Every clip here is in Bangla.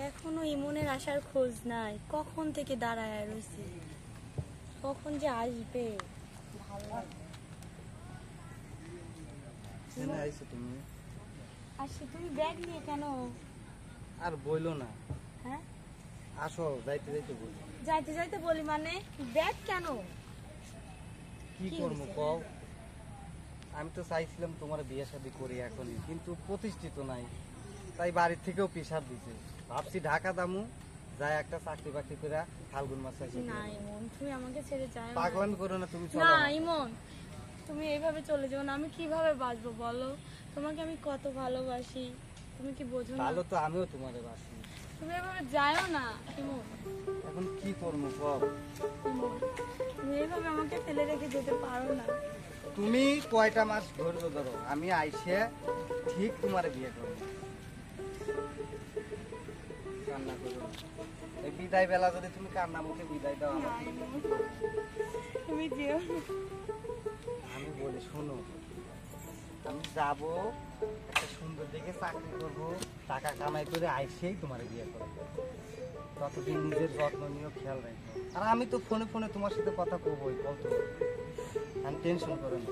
এখনো ইমনের আসার খোঁজ নাই, কখন থেকে দাঁড়ায় রয়েছে, কখন যে আসবে। ভালো লাগবে। তুমি আসছি, তুমি ব্যাগ নিয়ে কেন? আর বইলো না। হ্যাঁ আসো, যাইতে যাইতে বলি। যাইতে যাইতে বলি মানে ব্যাগ কেন? কি করবো কও? আমি তো চাইছিলাম তোমার বিয়ে শাদী করি এখনই, কিন্তু প্রতিষ্ঠিত নাই, তাই বাড়ির থেকেও প্রেশার দিছে। ভাবছি ঢাকা দামু, যাই একটা চাকরি বাকরি করে ফাল্গুন মাসে এসে। না ইমন, তুমি আমাকে ছেড়ে যাও না। পাগলামি করো না তুমি, চলো না না। ইমন, তুমি এইভাবে চলে যাও না, আমি কিভাবে বাঁচবো বলো? তোমাকে আমি কত ভালোবাসি, তুমি কি বোঝো না? ভালো তো আমিও তোমারে বাসি। তুমি এভাবে যাও না ইমন। এখন কি করবো কও? ইমন, তুমি এইভাবে আমাকে ফেলে রেখে যেতে পারো না। তুমি কয়টা মাস ধৈর্য ধরো, আমি আইসে ঠিক তোমার বিয়ে করবো। কান্না করো না। এই বিদায় বেলা যদি তুমি কান্না মুখে বিদায় দাও না আমাকে। ইমন, তুমি যেও না। আমি বলি শোনো, আমি যাব একটা সুন্দর দেখে চাকরি করব, টাকা কামাই করে আইসেই তোমার বিয়ে করবো। ততদিন নিজের যত্ন নিয়েও খেয়াল রাখবো। আর আমি তো ফোনে ফোনে তোমার সাথে কথা কবই, কত আমি টেনশন করো না।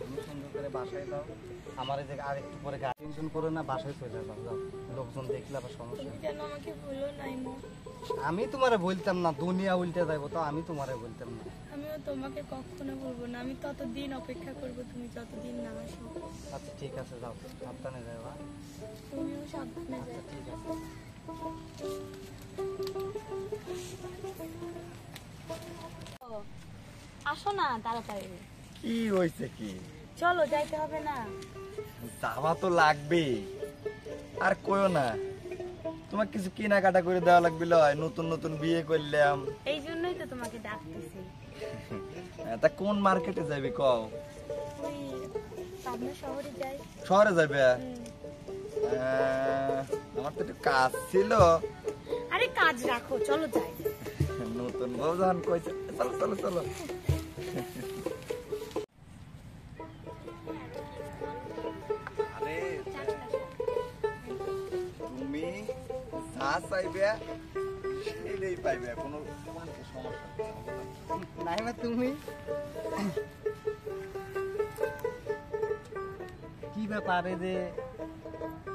তুমি সুন্দর করে বাসায় দাও, আমার এই যে আর একটু পরে টেনশন করো না, বাসায় চলে যাও। যাও, লোকজন দেখলে আবার সমস্যা। তুমি কেন আমাকে বলো না ইমন? আমি তোমারে বলতাম না, দুনিয়া উল্টে যাবো, তো আমি তোমারে বলতাম না। আমিও তোমাকে কখনো বলবো না, আমি ততদিন অপেক্ষা করবো তুমি যতদিন না আসো। আচ্ছা ঠিক আছে, যাও, সাবধানে যাও। হ্যাঁ? তুমিও সাবধানে আচ্ছা যাও। ঠিক আছে। আসো না তাড়াতাড়ি। কি হয়েছে কি? চলো, যাইতে হবে না? যাওয়া তো লাগবে, আর কইও না। তোমার কিছু কেনাকাটা করে দেওয়া লাগবে, লয় নতুন নতুন বিয়ে করলাম। এই জন্যই তো তোমাকে ডাকতেছি। তা কোন মার্কেটে যাবে কও? ওই পাবনা শহরে যাই। শহরে যাবে? হুম। আমার তো একটু কাজ ছিল। আরে কাজ রাখো, চলো যাই। নতুন বউ যখন কইছে, চলো চলো চলো। আরে তুমি যা চাইবে সেটাই পাইবে, কোনো সমস্যা নাই বা তুমি কি ব্যাপারে যে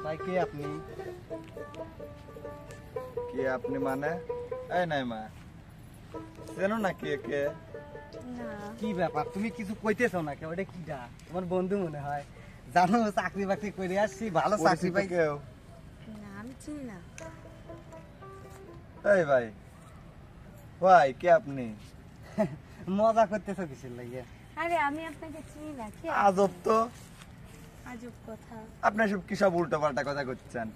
ভাই, কে আপনি? কি আপনি মানে? এই নাই মা, চেনো না কে কে? না কি ব্যাপার, তুমি কিছু কইতেছো না কে? ওটা কি যা তোমার বন্ধু মনে হয়? জানো চাকরি বাকরি করে আসছি, ভালো চাকরি পাই। কেউ? না, আমি চিনি না। এই ভাই, ভাই কে আপনি? মজা করতেছো কিসের লাগে? আরে আমি আপনাকে চিনি না। কে? আজব তো, আজব কথা। আপনি সব কি সব উল্টো পাল্টা কথা করছেন?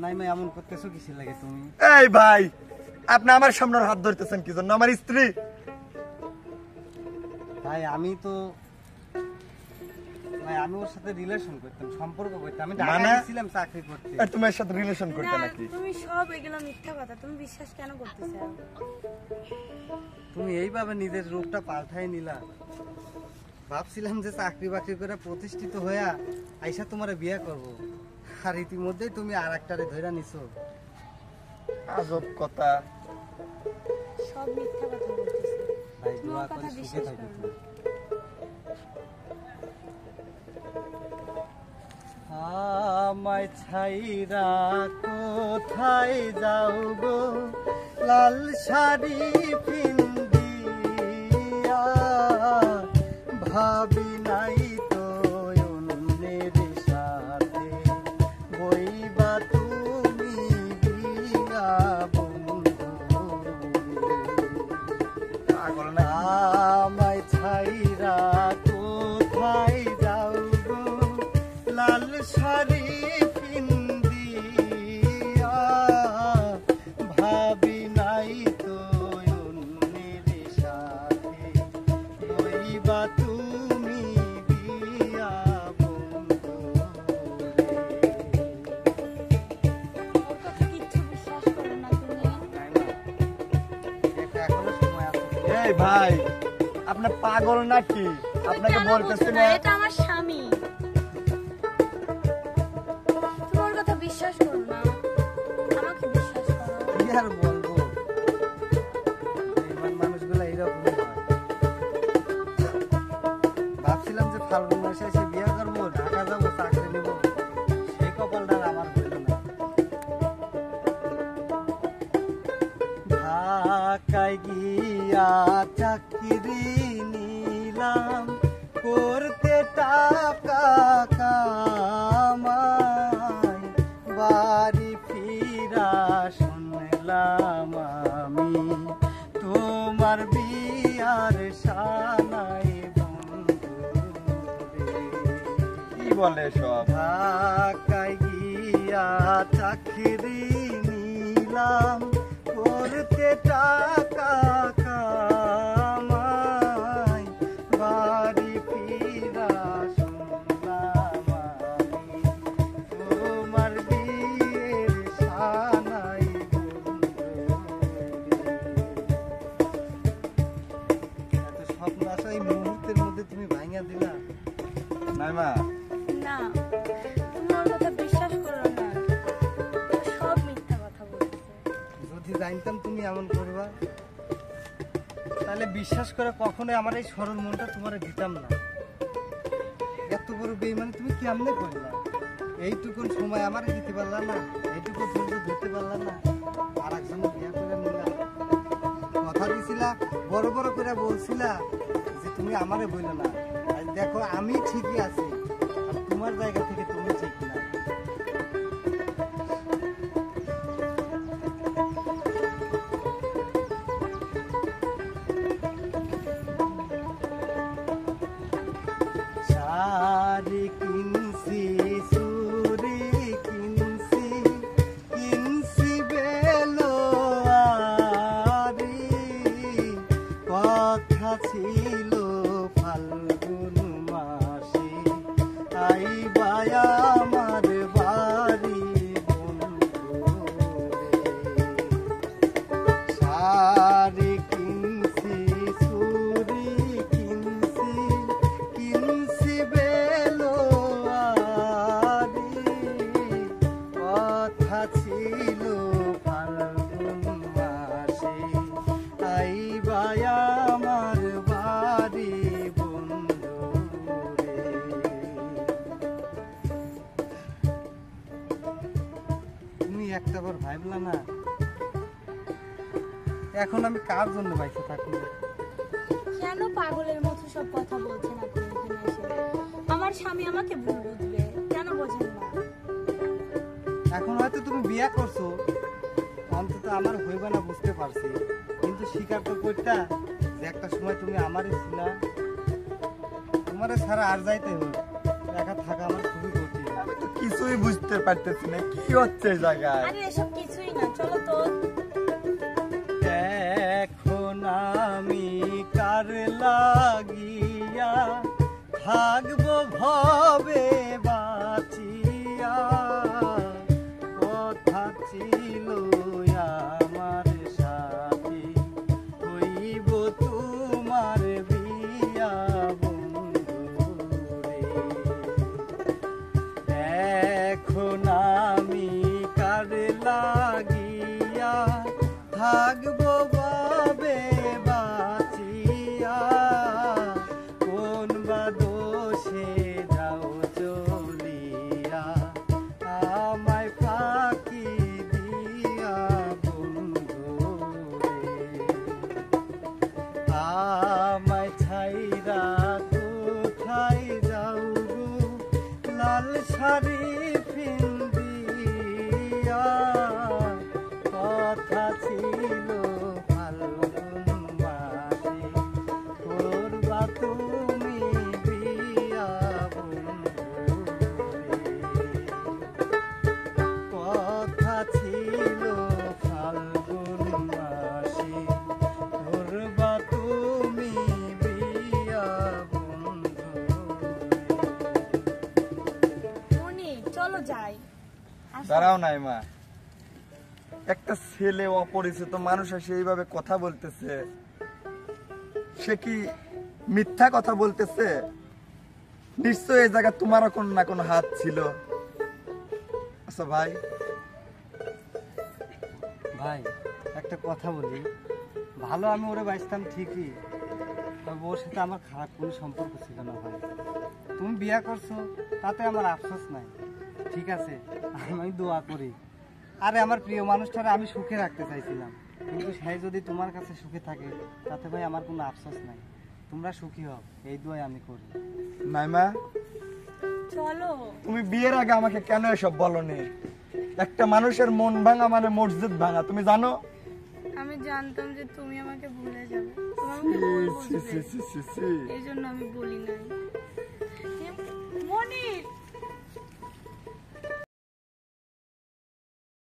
নাই মা, এমন করতেছো কিসের লাগে তুমি? এই ভাই, আপনি আমার সামনে হাত ধরতেছেন কি জন্য? আমার স্ত্রী। ভাই আমি তো ভাই আমি ওর সাথে রিলেশন করতাম, সম্পর্ক করতাম। আমি ঢাকায় মানে? গেছিলাম চাকরি করতে। আর তুমি এর সাথে রিলেশন করতে না, নাকি? তুমি সব এগুলো মিথ্যা কথা, তুমি বিশ্বাস কেন করতেছো? তুমি এইভাবে নিজের রূপটা পাল্টাই নিলা। ভাবছিলাম যে চাকরি বাকরি করে প্রতিষ্ঠিত হইয়া আইসা তোমার বিয়ে করব, আর ইতিমধ্যেই তুমি আর একটারে ধইরা নিছো। আজব কথা। সব মিথ্যা কথা বলতেছো। ভাই তুমি দোয়া ওর কথা করে সুখে বিশ্বাস থাকি করো না। আমায় ছাইরা কোথায় যাও গো, লাল শাড়ি পিন্দিয়া, ভাবি নাই তো অন্যের সাথে বইবা তুমি বিয়া বন্ধু। পাগল না? আমায় ছাইরা কোথায় যাও গো, লাল শাড়ি পিন্দিয়া, ভাবি নাই তো অন্যের সাথে বইবা তুমি বিয়া বন্ধু। ওর কথা কিচ্ছু বিশ্বাস করো না তুমি। এখনো সময় আছে। এই ভাই, আপনি পাগল নাকি? আপনাকে কেন বলতেছি বুঝো না। না? এটা আমার স্বামী। তুমি ওর কথা বিশ্বাস করো না, আমাকে বিশ্বাস করো। আর বলবো, বেঈমান মানুষগুলো এইরকমই হয়। ভাবছিলাম যে ফাল্গুন মাসে এসে বিয়ে করবো, ঢাকা যাবো, চাকরি নেবো, সেই কপালটা আর আমার হইল না। ঢাকায় গিয়া চাকরি নিলাম, করতে টাকা কামাই, বাড়ি ফিরা শুনলাম আমি তোমার বিয়ার সানাই বন্ধুরে। কি বলে সব? ঢাকায় গিয়া চাকরি নিলাম, করতে টাকা কামাই, বাড়ি ফিরা শুনলাম আমি তোমার বিয়ের সানাই বন্ধুরে। এত স্বপ্ন আসা এই মুহূর্তের মধ্যে তুমি ভাঙিয়া দিলা। নাইমা, না, তুমি ওর কথা বিশ্বাস করো না, ও সব মিথ্যা কথা বলছে। যদি জানতাম তুমি এমন করবা, তাহলে বিশ্বাস করে কখনোই আমার এই সরল মনটা তোমার দিতাম না। এত বড় বেঈমানি তুমি কেমনে করলা? এইটুকুন সময় আমার দিতে পারলা না, এইটুকু ধৈর্য ধরতে পারলা না, আর একজনের বিয়ে করে নিলা। কথা দিছিলা, বড় বড় করে বলছিলা যে তুমি আমারে বইলে না। আজ দেখো আমি ঠিকই আছি, আর তোমার জায়গা থেকে তুমি ঠিক না। শাড়ি কিনছি, চুড়ি কিনছি, কিনছি বেলোয়ারি, কথা ছিল ফাল্গুন মাসে আইবা আমার বাড়ি বন্ধুরে। শাড়ি কিনছি, চুড়ি কিনছি, কিনছি বেলোয়ারি, কথা ছিল ফাল্গুন মাসে আইবা আমার বাড়ি বন্ধুরে। তুমি একটাবার ভাবলা না এখন আমি কার জন্য বাইসে থাকবো? কেন পাগলের মতো সব কথা বলছেন আপনি এখানে এসে? আমার স্বামী আমাকে ভুল বুঝবে, কেন বোঝেন না? এখন হয়তো তুমি বিয়ে করছো, অন্তত আমার হইবে না বুঝতে পারছি, কিন্তু স্বীকার তো করতা যে একটা সময় তুমি আমারই ছিলা। তোমারে ছাড়া আর যাইতে হবে, একা থাকা আমার খুবই কঠিন। আমি তো কিছুই বুঝতে পারতেছি না কি হচ্ছে এই জায়গায়। আরে এসব কিছুই না, চলো তো। এখন আমি কার লাগিয়া থাকবো ভবে বাঁচিয়া, কথা ছিল আমার সাথে হইব তোমার বিয়া বন্ধুরে। এখন আমি কার লাগিয়া থাকবো বাবে বাঁচিয়া, কোন বা দোষে যাও চলিয়া আমায় ফাঁকি দিয়া বন্ধুরে। আমায় ছাইরা কোথায় যাও গো, লাল শাড়ি পিন্দিয়া, কথা ছিল ফাল্গুন মাসে করবা তুমি বিয়া বন্ধুরে। কথা ছিল ফাল্গুন মাসে করবা তুমি বিয়া বন্ধুরে। মনি, চলো যাই। আসো। দাঁড়াও নাইমা, একটা ছেলে অপরিচিত মানুষ এসে এইভাবে কথা বলতেছে, সে কি মিথ্যা কথা বলতেছে? নিশ্চয় এই জায়গা তোমারও কোনো না কোনো হাত ছিল। আচ্ছা ভাই, ভাই একটা কথা বলি, ভালো আমি ওরে বাঁচতাম ঠিকই, তবে ওর সাথে আমার খারাপ কোনো সম্পর্ক ছিল না ভাই। তুমি বিয়ে করছো তাতে আমার আফসোস নাই, ঠিক আছে, আমি দোয়া করি। আরে আমার প্রিয় মানুষটারে আমি সুখে রাখতে চাইছিলাম, কিন্তু সে যদি তোমার কাছে সুখে থাকে তাতে ভাই আমার কোনো আফসোস নাই। তোমরা সুখী হও এই দোয়াই আমি করি। নাইমা, চলো। তুমি বিয়ের আগে আমাকে কেন এসব বলনি? একটা মানুষের মন ভাঙা মানে মসজিদ ভাঙা, তুমি জানো? আমি জানতাম যে তুমি আমাকে ভুলে যাবে, তুমি আমাকে ভুল ছি, ছি, বুঝবে, ছি, ছি, ছি। এই জন্য আমি বলি নাই।